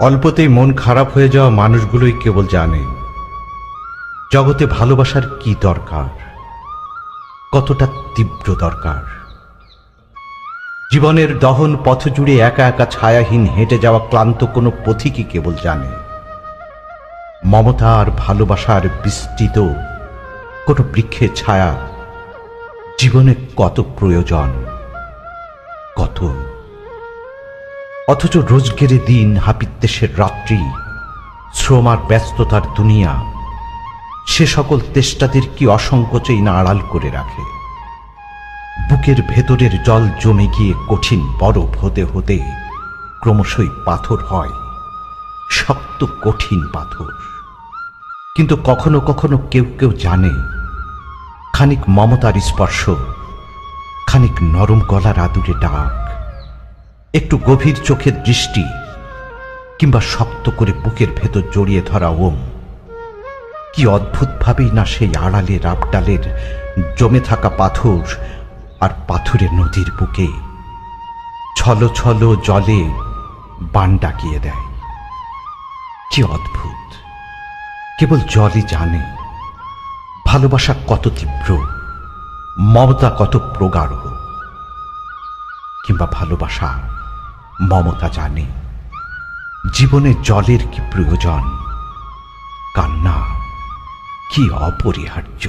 অল্পতেই মন খারাপ হয়ে যাওয়া মানুষগুলোই কেবল জানে জগতে ভালোবাসার কি দরকার, কতটা তীব্র দরকার। জীবনের দহন পথ জুড়ে একা একা ছায়াহীন হেঁটে যাওয়া ক্লান্ত কোনো পথিকই কেবল জানে মমতা আর ভালোবাসার বিস্তৃত কোনো বৃক্ষের ছায়া জীবনে কত প্রয়োজন, কত। অথচ রোজগেরে দিন, হাপিত্যেশের রাত্রি, শ্রম আর ব্যস্ততার দুনিয়া সে সকল তেষ্টাদের কি অসংকোচেই না আড়াল করে রাখে। বুকের ভেতরের জল জমে গিয়ে কঠিন বরফ হতে হতে ক্রমশই পাথর হয়, শক্ত কঠিন পাথর। কিন্তু কখনো কখনো কেউ কেউ জানে খানিক মমতার স্পর্শ, খানিক নরম গলার আদুরে ডাক, একটু গভীর চোখের দৃষ্টি, কিংবা শক্ত করে বুকের ভেতর জড়িয়ে ধরা ওম, কি অদ্ভুতভাবেই না সেই আড়ালে রাবডালের জমে থাকা পাথর আর পাথুরে নদীর বুকে ছলো ছলো জলে বান ডাকিয়ে দেয়। কি অদ্ভুত! কেবল জলই জানে ভালোবাসা কত তীব্র, মমতা কত প্রগাঢ়। কিংবা ভালোবাসা মমতা জানে জীবনে জলের কি প্রয়োজন, কান্না কি অপরিহার্য।